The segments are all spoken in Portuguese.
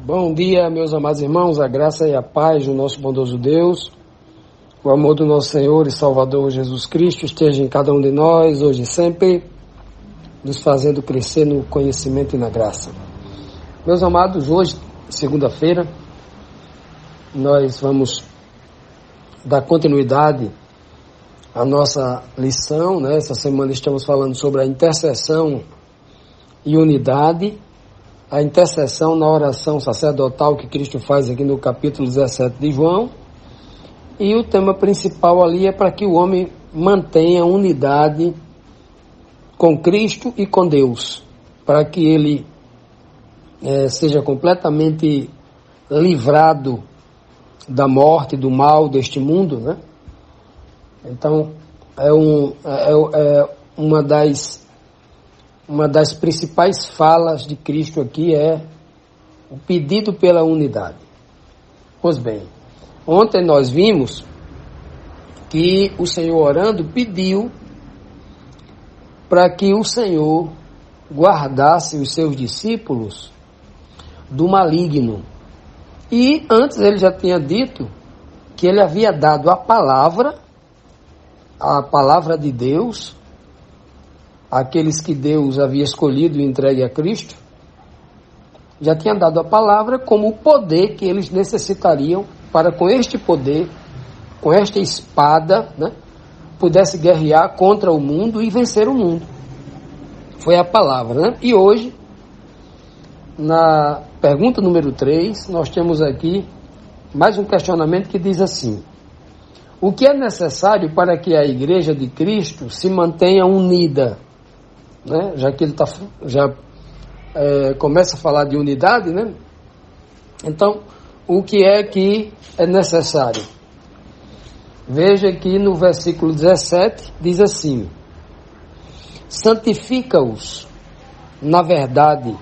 Bom dia, meus amados irmãos, a graça e a paz do nosso bondoso Deus, o amor do nosso Senhor e Salvador Jesus Cristo esteja em cada um de nós, hoje e sempre, nos fazendo crescer no conhecimento e na graça. Meus amados, hoje, segunda-feira, nós vamos dar continuidade à nossa lição, né? Essa semana estamos falando sobre a intercessão e unidade, a intercessão na oração sacerdotal que Cristo faz aqui no capítulo 17 de João, e o tema principal ali é para que o homem mantenha unidade com Cristo e com Deus, para que ele seja completamente livrado da morte, do mal deste mundo, né? Então, uma das principais falas de Cristo aqui é o pedido pela unidade. Pois bem, ontem nós vimos que o Senhor orando pediu para que o Senhor guardasse os seus discípulos do maligno. E antes ele já tinha dito que ele havia dado a palavra de Deus, aqueles que Deus havia escolhido e entregue a Cristo, já tinha dado a palavra como o poder que eles necessitariam para, com este poder, com esta espada, né, pudesse guerrear contra o mundo e vencer o mundo. Foi a palavra, né? E hoje, na pergunta número 3, nós temos aqui mais um questionamento que diz assim: o que é necessário para que a Igreja de Cristo se mantenha unida? Né? Já que ele começa a falar de unidade, né? Então, o que é que é necessário? Veja que no versículo 17 diz assim: santifica-os na verdade,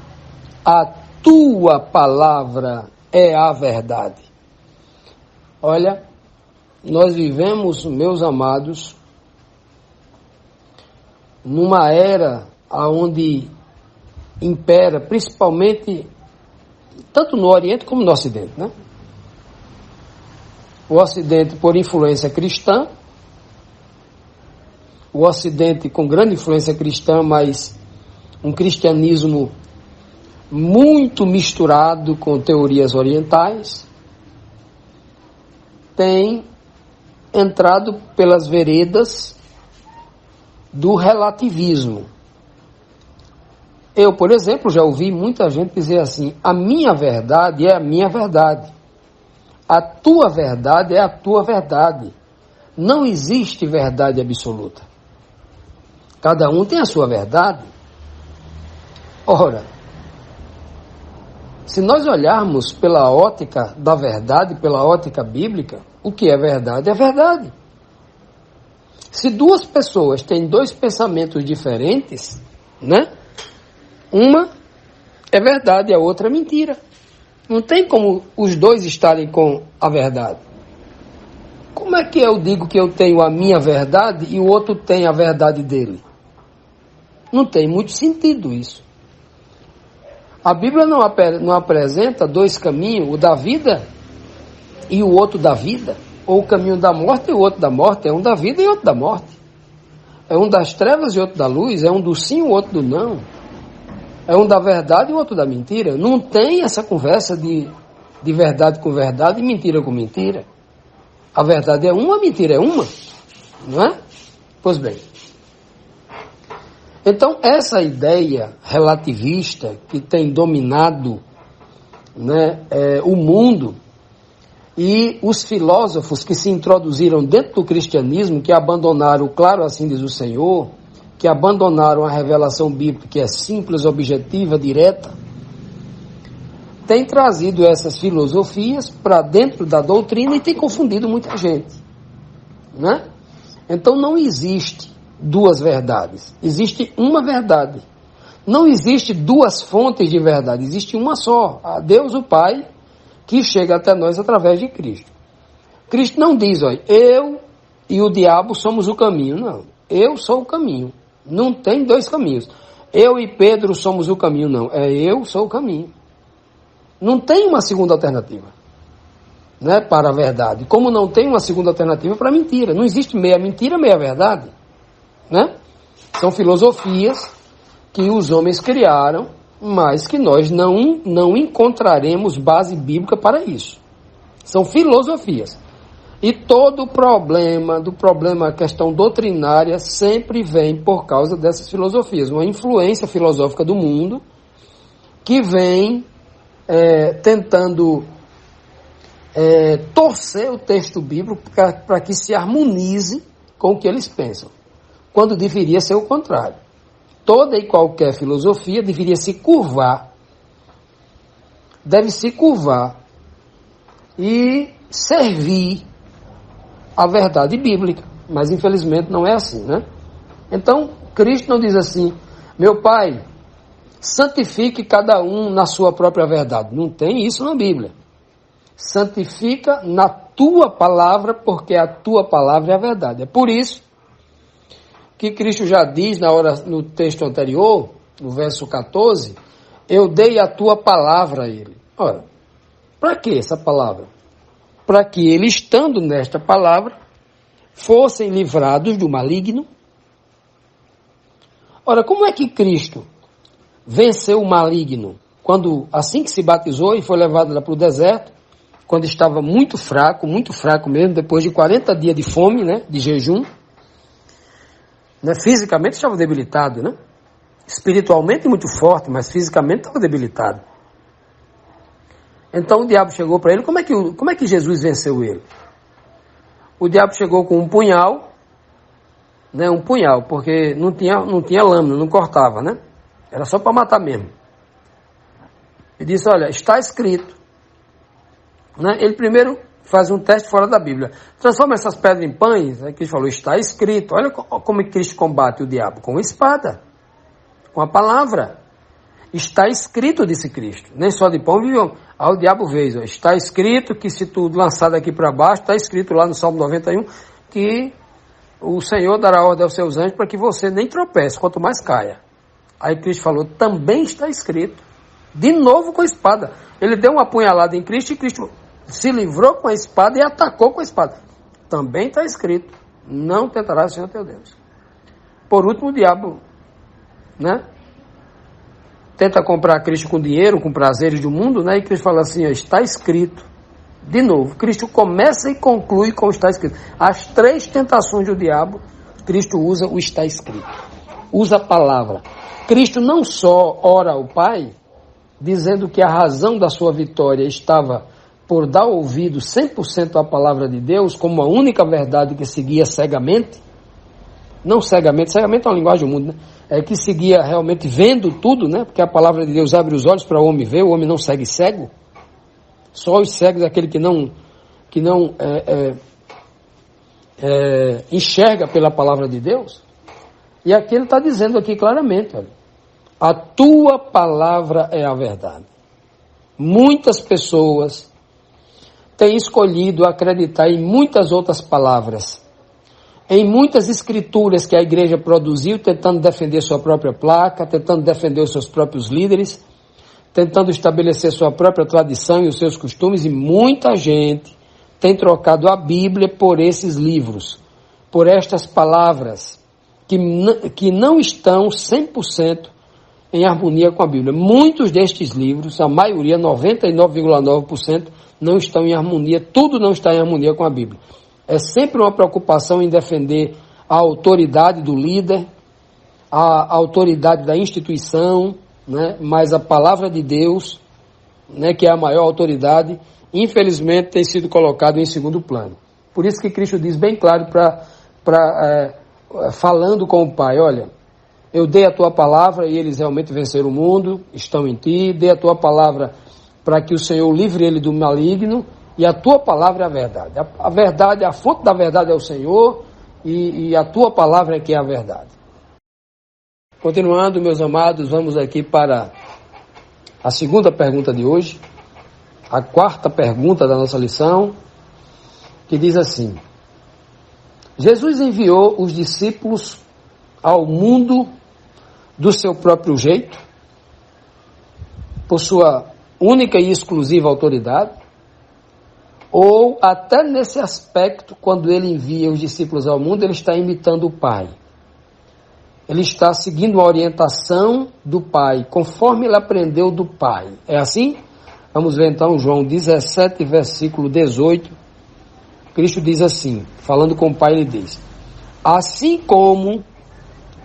a tua palavra é a verdade. Olha, nós vivemos, meus amados, numa era onde impera, principalmente, tanto no Oriente como no Ocidente, né? O Ocidente por influência cristã, o Ocidente com grande influência cristã, mas um cristianismo muito misturado com teorias orientais, tem entrado pelas veredas do relativismo. Eu, por exemplo, já ouvi muita gente dizer assim: a minha verdade é a minha verdade, a tua verdade é a tua verdade. Não existe verdade absoluta. Cada um tem a sua verdade. Ora, se nós olharmos pela ótica da verdade, pela ótica bíblica, o que é verdade é verdade. Se duas pessoas têm dois pensamentos diferentes, né? Uma é verdade e a outra é mentira. Não tem como os dois estarem com a verdade. Como é que eu digo que eu tenho a minha verdade e o outro tem a verdade dele? Não tem muito sentido isso. A Bíblia não apresenta dois caminhos, o da vida e o outro da vida, ou o caminho da morte e o outro da morte. É um da vida e outro da morte. É um das trevas e outro da luz, é um do sim e o outro do não. É um da verdade e o outro da mentira. Não tem essa conversa de verdade com verdade e mentira com mentira. A verdade é uma, a mentira é uma, não é? Pois bem. Então, essa ideia relativista que tem dominado, né, o mundo, e os filósofos que se introduziram dentro do cristianismo, que abandonaram, claro, assim diz o Senhor, que abandonaram a revelação bíblica, que é simples, objetiva, direta, tem trazido essas filosofias para dentro da doutrina e tem confundido muita gente, né? Então não existe duas verdades, existe uma verdade. Não existe duas fontes de verdade, existe uma só, a Deus o Pai, que chega até nós através de Cristo. Cristo não diz, olha, eu e o diabo somos o caminho, não. Eu sou o caminho. Não tem dois caminhos. Eu e Pedro somos o caminho, não. É eu sou o caminho. Não tem uma segunda alternativa, né, para a verdade. Como não tem uma segunda alternativa para a mentira. Não existe meia mentira, meia verdade. Né? São filosofias que os homens criaram, mas que nós não encontraremos base bíblica para isso. São filosofias. E todo o problema, questão doutrinária, sempre vem por causa dessas filosofias. Uma influência filosófica do mundo que vem tentando torcer o texto bíblico para que se harmonize com o que eles pensam, quando deveria ser o contrário. Toda e qualquer filosofia deveria se curvar, deve se curvar e servir a verdade bíblica, mas infelizmente não é assim, né? Então, Cristo não diz assim: meu Pai, santifique cada um na sua própria verdade. Não tem isso na Bíblia. Santifica na tua palavra, porque a tua palavra é a verdade. É por isso que Cristo já diz no texto anterior, no verso 14, eu dei a tua palavra a ele. Ora, para que essa palavra? Para que ele, estando nesta palavra, fossem livrados do maligno. Ora, como é que Cristo venceu o maligno? Assim que se batizou e foi levado lá para o deserto, quando estava muito fraco mesmo, depois de 40 dias de fome, né, de jejum, né, fisicamente estava debilitado, né? Espiritualmente muito forte, mas fisicamente estava debilitado. Então o diabo chegou para ele. Como é que Jesus venceu ele? O diabo chegou com um punhal, né, porque não tinha lâmina, não cortava, né? Era só para matar mesmo. E disse: olha, está escrito. Né? Ele primeiro faz um teste fora da Bíblia. Transforma essas pedras em pães. Aí Cristo falou: está escrito. Olha como Cristo combate o diabo. Com a espada. Com a palavra. Está escrito, disse Cristo. Nem só de pão viviam. Aí o diabo veio. Está escrito que se tu lançar daqui para baixo, está escrito lá no Salmo 91, que o Senhor dará ordem aos seus anjos para que você nem tropece, quanto mais caia. Aí Cristo falou: também está escrito. De novo com a espada. Ele deu uma apunhalada em Cristo e Cristo se livrou com a espada e atacou com a espada. Também está escrito: não tentarás o Senhor teu Deus. Por último, o diabo, né, tenta comprar Cristo com dinheiro, com prazeres do mundo, né? E Cristo fala assim: ó, está escrito. De novo, Cristo começa e conclui com o está escrito. As 3 tentações do diabo, Cristo usa o está escrito. Usa a palavra. Cristo não só ora ao Pai, dizendo que a razão da sua vitória estava por dar ouvido 100% à palavra de Deus, como a única verdade que seguia cegamente. Não cegamente é uma linguagem do mundo, né? É que seguia realmente vendo tudo, né? Porque a palavra de Deus abre os olhos para o homem ver, o homem não segue cego. Só os cegos é aquele que não enxerga pela palavra de Deus. E aqui ele está dizendo aqui claramente: olha, a tua palavra é a verdade. Muitas pessoas têm escolhido acreditar em muitas outras palavras, em muitas escrituras que a igreja produziu, tentando defender sua própria placa, tentando defender os seus próprios líderes, tentando estabelecer sua própria tradição e os seus costumes, e muita gente tem trocado a Bíblia por esses livros, por estas palavras, que não estão 100% em harmonia com a Bíblia. Muitos destes livros, a maioria, 99,9%, não estão em harmonia, tudo não está em harmonia com a Bíblia. É sempre uma preocupação em defender a autoridade do líder, a autoridade da instituição, né? Mas a palavra de Deus, né, que é a maior autoridade, infelizmente tem sido colocada em segundo plano. Por isso que Cristo diz bem claro, falando com o Pai: olha, eu dei a tua palavra e eles realmente venceram o mundo, estão em ti, dei a tua palavra para que o Senhor livre ele do maligno, e a tua palavra é a verdade. A verdade, a fonte da verdade é o Senhor, e a tua palavra é que é a verdade. Continuando, meus amados, vamos aqui para a segunda pergunta de hoje, a quarta pergunta da nossa lição, que diz assim: Jesus enviou os discípulos ao mundo do seu próprio jeito, por sua única e exclusiva autoridade, ou até nesse aspecto, quando ele envia os discípulos ao mundo, ele está imitando o Pai. Ele está seguindo a orientação do Pai, conforme ele aprendeu do Pai. É assim? Vamos ver então João 17, versículo 18. Cristo diz assim, falando com o Pai, ele diz: assim como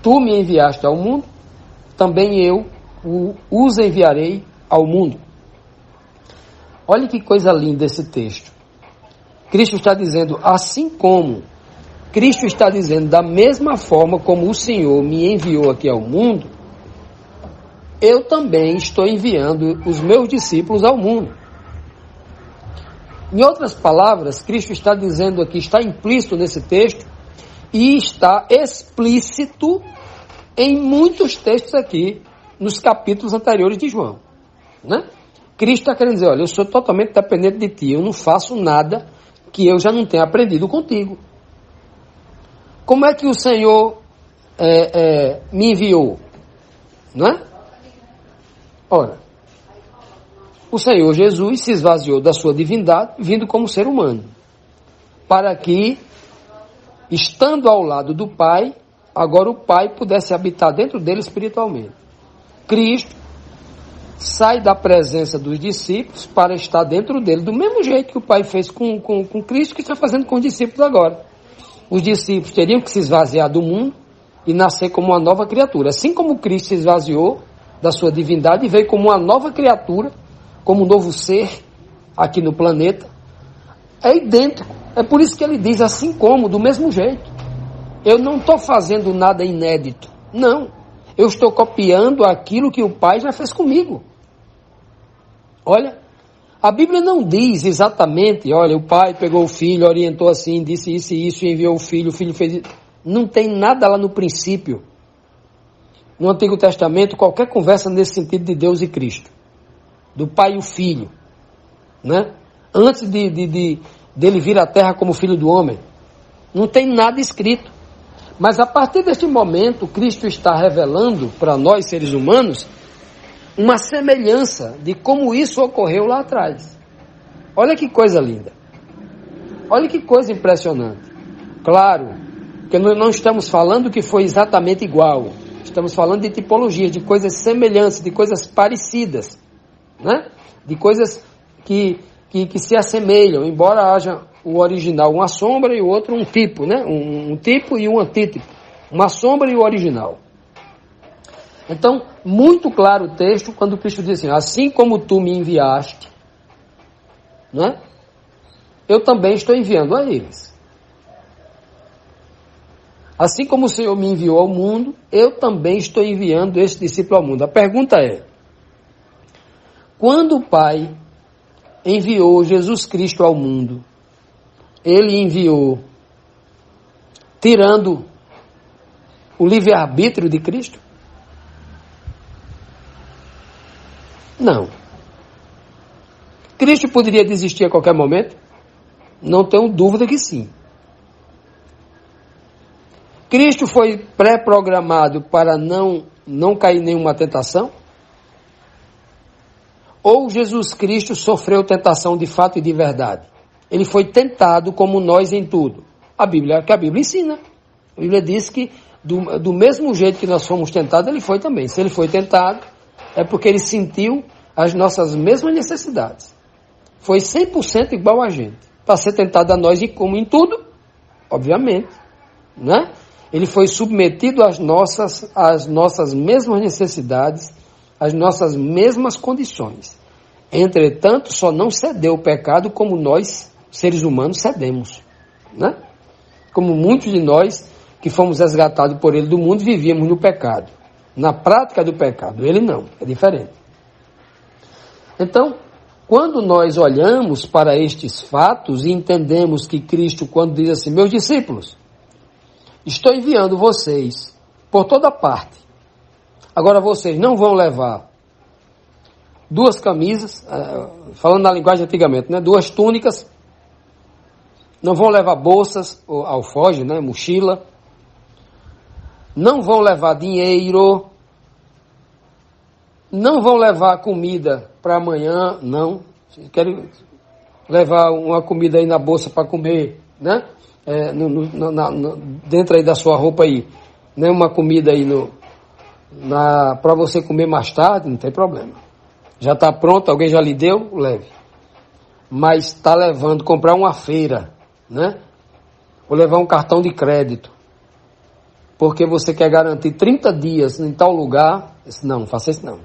tu me enviaste ao mundo, também eu os enviarei ao mundo. Olha que coisa linda esse texto. Cristo está dizendo, assim como, Cristo está dizendo, da mesma forma como o Senhor me enviou aqui ao mundo, eu também estou enviando os meus discípulos ao mundo. Em outras palavras, Cristo está dizendo aqui, está implícito nesse texto, e está explícito em muitos textos aqui, nos capítulos anteriores de João, né? Cristo está querendo dizer, olha, eu sou totalmente dependente de ti, eu não faço nada que eu já não tenha aprendido contigo. Como é que o Senhor me enviou? Não é? Ora, o Senhor Jesus se esvaziou da sua divindade, vindo como ser humano, para que, estando ao lado do Pai, agora o Pai pudesse habitar dentro dele espiritualmente. Cristo sai da presença dos discípulos para estar dentro dele, do mesmo jeito que o Pai fez com Cristo, que está fazendo com os discípulos agora. Os discípulos teriam que se esvaziar do mundo e nascer como uma nova criatura. Assim como Cristo se esvaziou da sua divindade e veio como uma nova criatura, como um novo ser aqui no planeta, é idêntico. É por isso que ele diz assim como, do mesmo jeito. Eu não estou fazendo nada inédito. Não. Eu estou copiando aquilo que o Pai já fez comigo. Olha, a Bíblia não diz exatamente, olha, o Pai pegou o Filho, orientou assim, disse isso e isso, e enviou o Filho fez isso. Não tem nada lá no princípio. No Antigo Testamento, qualquer conversa nesse sentido de Deus e Cristo. Do Pai e o Filho. Né? Antes dele vir à Terra como Filho do Homem. Não tem nada escrito. Mas a partir deste momento, Cristo está revelando para nós, seres humanos, uma semelhança de como isso ocorreu lá atrás. Olha que coisa linda. Olha que coisa impressionante. Claro, que nós não estamos falando que foi exatamente igual. Estamos falando de tipologias, de coisas semelhantes, de coisas parecidas. Né? De coisas que se assemelham, embora haja o original uma sombra e o outro um tipo, né? Um tipo e um antítipo. Uma sombra e o original. Então, muito claro o texto quando Cristo diz assim como tu me enviaste, né? Eu também estou enviando a eles. Assim como o Senhor me enviou ao mundo, eu também estou enviando esse discípulo ao mundo. A pergunta é, quando o Pai enviou Jesus Cristo ao mundo, ele enviou tirando o livre-arbítrio de Cristo? Não. Cristo poderia desistir a qualquer momento? Não tenho dúvida que sim. Cristo foi pré-programado para não cair em nenhuma tentação? Ou Jesus Cristo sofreu tentação de fato e de verdade? Ele foi tentado como nós em tudo. A Bíblia ensina. A Bíblia diz que do mesmo jeito que nós fomos tentados, ele foi também. Se ele foi tentado, é porque ele sentiu as nossas mesmas necessidades. Foi 100% igual a gente. Para ser tentado a nós e como em tudo, obviamente, né? Ele foi submetido às nossas mesmas necessidades, às nossas mesmas condições. Entretanto, só não cedeu o pecado como nós, seres humanos, cedemos. Né? Como muitos de nós que fomos resgatados por ele do mundo, vivíamos no pecado. Na prática do pecado. Ele não, é diferente. Então, quando nós olhamos para estes fatos e entendemos que Cristo, quando diz assim, meus discípulos, estou enviando vocês por toda parte. Agora vocês não vão levar 2 camisas, falando na linguagem antigamente, né? 2 túnicas, não vão levar bolsas, ou alforje, né? Mochila, não vão levar dinheiro, não vão levar comida para amanhã, não. Vocês querem levar uma comida aí na bolsa para comer, né? Dentro aí da sua roupa aí, né? Uma comida aí para você comer mais tarde, não tem problema. Já está pronto, alguém já lhe deu, leve. Mas está levando, comprar uma feira, né? Ou levar um cartão de crédito, porque você quer garantir 30 dias em tal lugar, não faça isso não.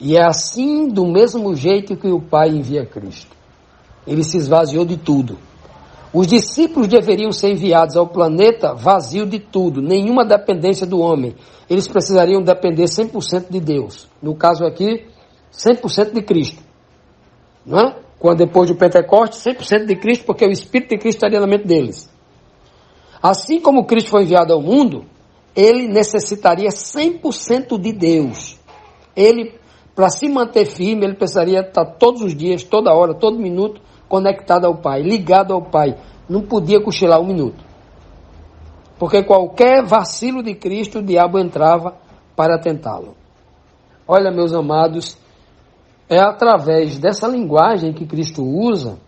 E é assim, do mesmo jeito que o Pai envia Cristo. Ele se esvaziou de tudo. Os discípulos deveriam ser enviados ao planeta vazio de tudo, nenhuma dependência do homem. Eles precisariam depender 100% de Deus. No caso aqui, 100% de Cristo. Não é? Quando depois do Pentecostes, 100% de Cristo, porque o Espírito de Cristo estaria na mente deles. Assim como Cristo foi enviado ao mundo, ele necessitaria 100% de Deus. Ele, para se manter firme, ele precisaria estar todos os dias, toda hora, todo minuto, conectado ao Pai, ligado ao Pai. Não podia cochilar um minuto. Porque qualquer vacilo de Cristo, o diabo entrava para tentá-lo. Olha, meus amados, é através dessa linguagem que Cristo usa,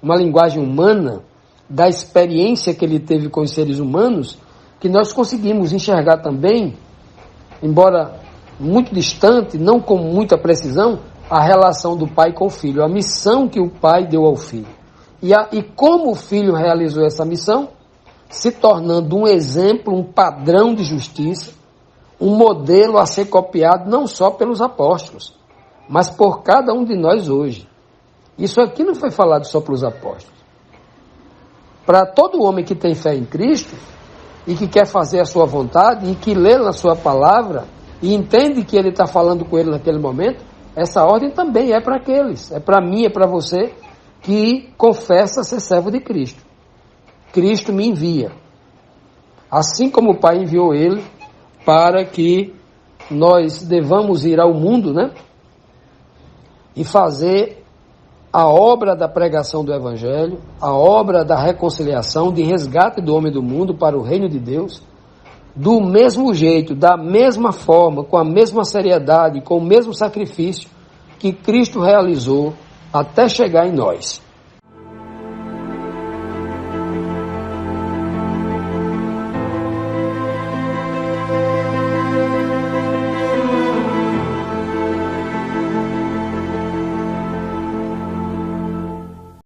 uma linguagem humana, da experiência que ele teve com os seres humanos, que nós conseguimos enxergar também, embora muito distante, não com muita precisão, a relação do pai com o filho, a missão que o pai deu ao filho. E como o filho realizou essa missão, se tornando um exemplo, um padrão de justiça, um modelo a ser copiado não só pelos apóstolos, mas por cada um de nós hoje. Isso aqui não foi falado só para os apóstolos. Para todo homem que tem fé em Cristo, e que quer fazer a sua vontade, e que lê na sua palavra, e entende que ele está falando com ele naquele momento, essa ordem também é para aqueles, é para mim, é para você, que confessa ser servo de Cristo. Cristo me envia. Assim como o Pai enviou ele, para que nós devamos ir ao mundo, né? E fazer a obra da pregação do Evangelho, a obra da reconciliação, de resgate do homem do mundo para o reino de Deus, do mesmo jeito, da mesma forma, com a mesma seriedade, com o mesmo sacrifício que Cristo realizou até chegar em nós.